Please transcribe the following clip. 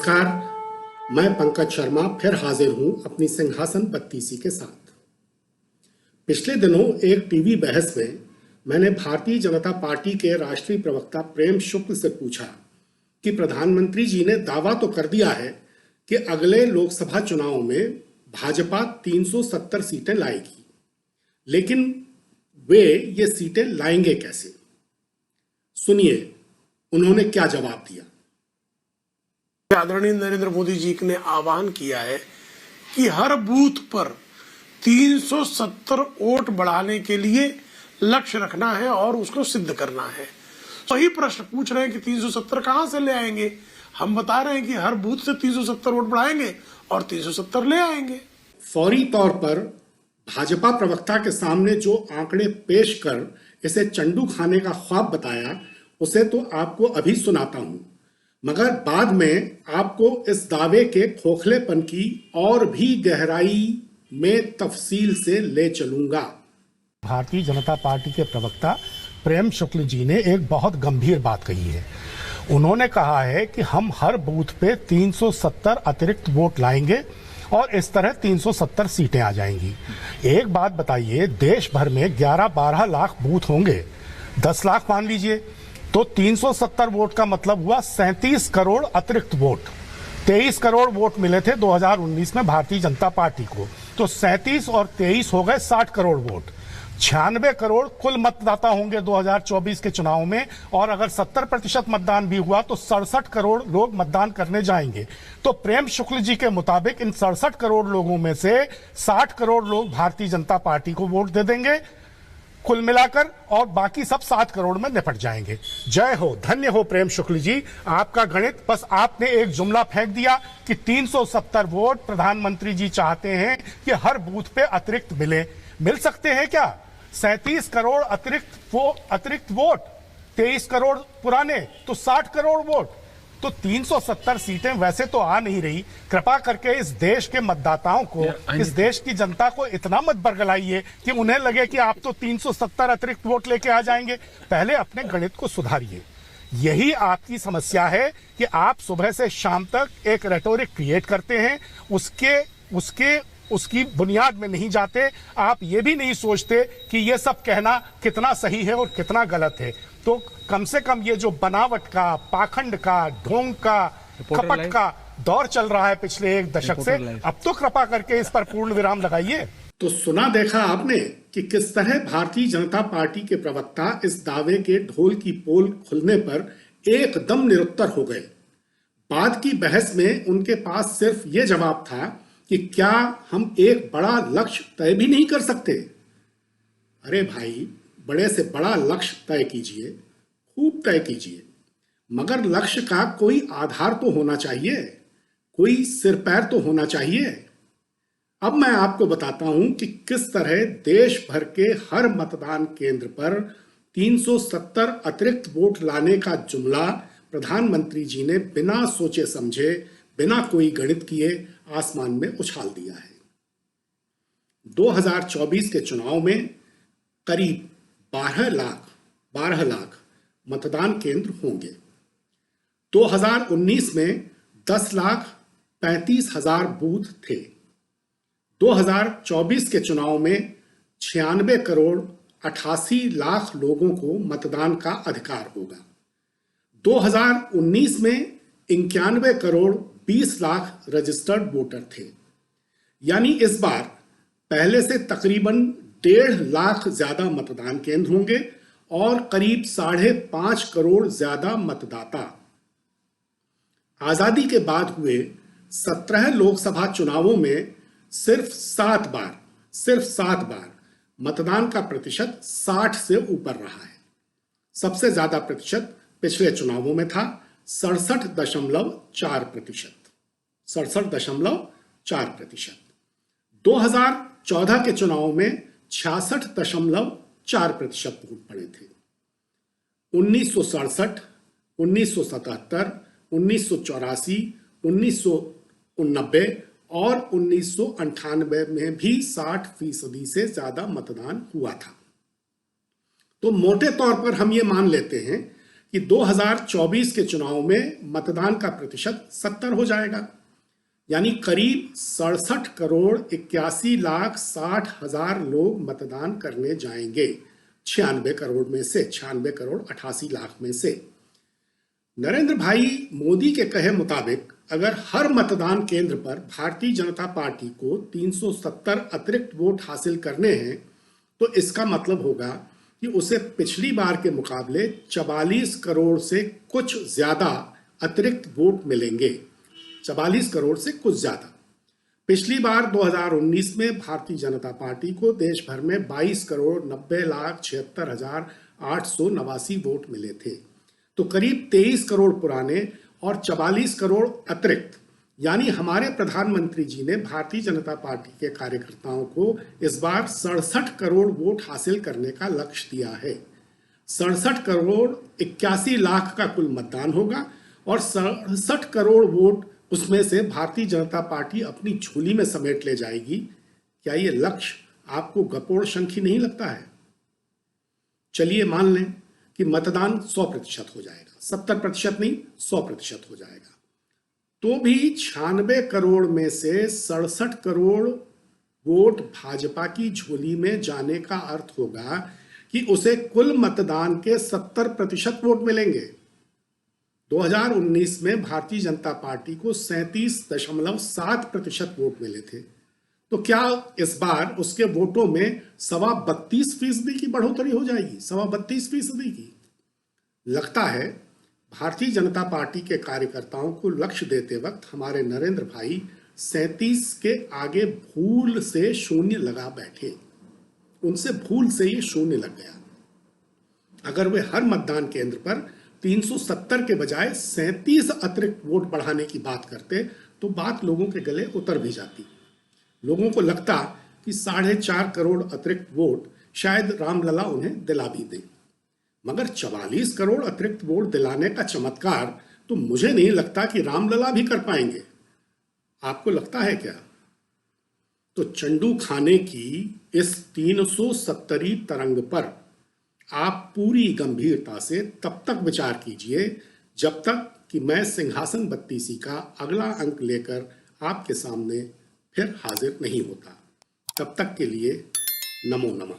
नमस्कार, मैं पंकज शर्मा फिर हाजिर हूं अपनी सिंहासन बत्तीसी के साथ। पिछले दिनों एक टीवी बहस में मैंने भारतीय जनता पार्टी के राष्ट्रीय प्रवक्ता प्रेम शुक्ल से पूछा कि प्रधानमंत्री जी ने दावा तो कर दिया है कि अगले लोकसभा चुनाव में भाजपा 370 सीटें लाएगी, लेकिन वे ये सीटें लाएंगे कैसे? सुनिए उन्होंने क्या जवाब दिया। आदरणीय नरेंद्र मोदी जी ने आह्वान किया है कि हर बूथ पर 370 वोट बढ़ाने के लिए लक्ष्य रखना है और उसको सिद्ध करना है। वही प्रश्न पूछ रहे हैं कि 370 कहां से ले आएंगे। हम बता रहे हैं कि हर बूथ से 370 वोट बढ़ाएंगे और 370 ले आएंगे। फौरी तौर पर भाजपा प्रवक्ता के सामने जो आंकड़े पेश कर इसे चंडू खाने का ख्वाब बताया, उसे तो आपको अभी सुनाता हूं, मगर बाद में आपको इस दावे के खोखलेपन की और भी गहराई में तफसील से ले चलूंगा। भारतीय जनता पार्टी के प्रवक्ता प्रेम शुक्ल जी ने एक बहुत गंभीर बात कही है। उन्होंने कहा है कि हम हर बूथ पे 370 अतिरिक्त वोट लाएंगे और इस तरह 370 सीटें आ जाएंगी। एक बात बताइए, देश भर में 11-12 लाख बूथ होंगे, 10 लाख मान लीजिए, तो 370 वोट का मतलब हुआ 37 करोड़ अतिरिक्त वोट। 23 करोड़ वोट मिले थे 2019 में भारतीय जनता पार्टी को, तो 37 और 23 हो गए 60 करोड़ वोट। 96 करोड़ कुल मतदाता होंगे 2024 के चुनाव में, और अगर 70% मतदान भी हुआ तो 67 करोड़ लोग मतदान करने जाएंगे। तो प्रेम शुक्ल जी के मुताबिक इन 67 करोड़ लोगों में से 60 करोड़ लोग भारतीय जनता पार्टी को वोट दे देंगे कुल मिलाकर, और बाकी सब 7 करोड़ में निपट जाएंगे। जय हो, धन्य हो प्रेम शुक्ल जी, आपका गणित। बस आपने एक जुमला फेंक दिया कि 370 वोट प्रधानमंत्री जी चाहते हैं कि हर बूथ पे अतिरिक्त मिल सकते हैं क्या? 37 करोड़ अतिरिक्त वोट, 23 करोड़ पुराने, तो 60 करोड़ वोट, तो 370 सीटें वैसे तो आ नहीं रही। कृपा करके इस देश के मतदाताओं को, इस देश की जनता को इतना मत बरगलाइए कि उन्हें लगे कि आप तो 370 अतिरिक्त वोट लेके आ जाएंगे। पहले अपने गणित को सुधारिए। यही आपकी समस्या है कि आप सुबह से शाम तक एक रेटोरिक क्रिएट करते हैं, उसकी बुनियाद में नहीं जाते। आप ये भी नहीं सोचते कि ये सब कहना कितना सही है और कितना गलत है। तो कम से कम ये जो बनावट का, पाखंड का, ढोंग का, कपट का दौर चल रहा है पिछले 1 दशक से, अब तो कृपा करके इस पर पूर्ण विराम लगाइए। तो सुना देखा आपने कि किस तरह भारतीय जनता पार्टी के प्रवक्ता इस दावे के ढोल की पोल खुलने पर एकदम निरुत्तर हो गए। बाद की बहस में उनके पास सिर्फ ये जवाब था कि क्या हम एक बड़ा लक्ष्य तय भी नहीं कर सकते? अरे भाई, बड़े से बड़ा लक्ष्य तय कीजिए, खूब तय कीजिए, मगर लक्ष्य का कोई आधार तो होना चाहिए, कोई सिर पैर तो होना चाहिए। अब मैं आपको बताता हूं कि किस तरह देश भर के हर मतदान केंद्र पर 370 अतिरिक्त वोट लाने का जुमला प्रधानमंत्री जी ने बिना सोचे समझे, बिना कोई गणित किए आसमान में उछाल दिया है। 2024 के चुनाव में करीब 12 लाख मतदान केंद्र होंगे। 2019 में 10,35,000 बूथ थे। 2024 के चुनाव में 96 करोड़ 88 लाख लोगों को मतदान का अधिकार होगा। 2019 में 91 करोड़ 20 लाख रजिस्टर्ड वोटर थे। यानी इस बार पहले से तकरीबन 1.5 लाख ज्यादा मतदान केंद्र होंगे और करीब 5.5 करोड़ ज्यादा मतदाता। आजादी के बाद हुए 17 लोकसभा चुनावों में सिर्फ 7 बार मतदान का प्रतिशत 60 से ऊपर रहा है। सबसे ज्यादा प्रतिशत पिछले चुनावों में था 67.4%। 2014 के चुनाव में 66.4% वोट पड़े थे। 1967, 1977, 1984, 1989 और 1998 में भी 60% से ज्यादा मतदान हुआ था। तो मोटे तौर पर हम ये मान लेते हैं कि 2024 के चुनाव में मतदान का प्रतिशत 70 हो जाएगा, यानी करीब 67 करोड़ 81,60,000 लोग मतदान करने जाएंगे 96 करोड़ में से, 96 करोड़ 88 लाख में से। नरेंद्र भाई मोदी के कहे मुताबिक अगर हर मतदान केंद्र पर भारतीय जनता पार्टी को 370 अतिरिक्त वोट हासिल करने हैं तो इसका मतलब होगा कि उसे पिछली बार के मुकाबले 44 करोड़ से कुछ ज्यादा अतिरिक्त वोट मिलेंगे। 44 करोड़ से कुछ ज्यादा। पिछली बार 2019 में भारतीय जनता पार्टी को देश भर में 22 करोड़ 90,76,889 वोट मिले थे, तो करीब 23 करोड़ पुराने और 44 करोड़ अतिरिक्त, यानी हमारे प्रधानमंत्री जी ने भारतीय जनता पार्टी के कार्यकर्ताओं को इस बार 67 करोड़ वोट हासिल करने का लक्ष्य दिया है। 67 करोड़ 81 लाख का कुल मतदान होगा और 67 करोड़ वोट उसमें से भारतीय जनता पार्टी अपनी झोली में समेट ले जाएगी। क्या ये लक्ष्य आपको गपोड़ शंखी नहीं लगता है? चलिए मान लें कि मतदान 100% हो जाएगा, 70% नहीं 100% हो जाएगा, तो भी 96 करोड़ में से 67 करोड़ वोट भाजपा की झोली में जाने का अर्थ होगा कि उसे कुल मतदान के 70% वोट मिलेंगे। 2019 में भारतीय जनता पार्टी को 37.7% वोट मिले थे, तो क्या इस बार उसके वोटों में 32.25% की बढ़ोतरी हो जाएगी? 32.25% की। लगता है भारतीय जनता पार्टी के कार्यकर्ताओं को लक्ष्य देते वक्त हमारे नरेंद्र भाई 37 के आगे भूल से शून्य लगा बैठे। उनसे भूल से ये शून्य लग गया। अगर वे हर मतदान केंद्र पर 370 के बजाय 37 अतिरिक्त वोट बढ़ाने की बात करते तो बात लोगों के गले उतर भी जाती। लोगों को लगता कि 4.5 करोड़ अतिरिक्त वोट शायद रामलला उन्हें दिला भी दे, मगर 44 करोड़ अतिरिक्त वोट दिलाने का चमत्कार तो मुझे नहीं लगता कि रामलला भी कर पाएंगे। आपको लगता है क्या? तो चंडू खाने की इस 370वीं तरंग पर आप पूरी गंभीरता से तब तक विचार कीजिए जब तक कि मैं सिंहासन बत्तीसी का अगला अंक लेकर आपके सामने फिर हाजिर नहीं होता। तब तक के लिए नमो नमः।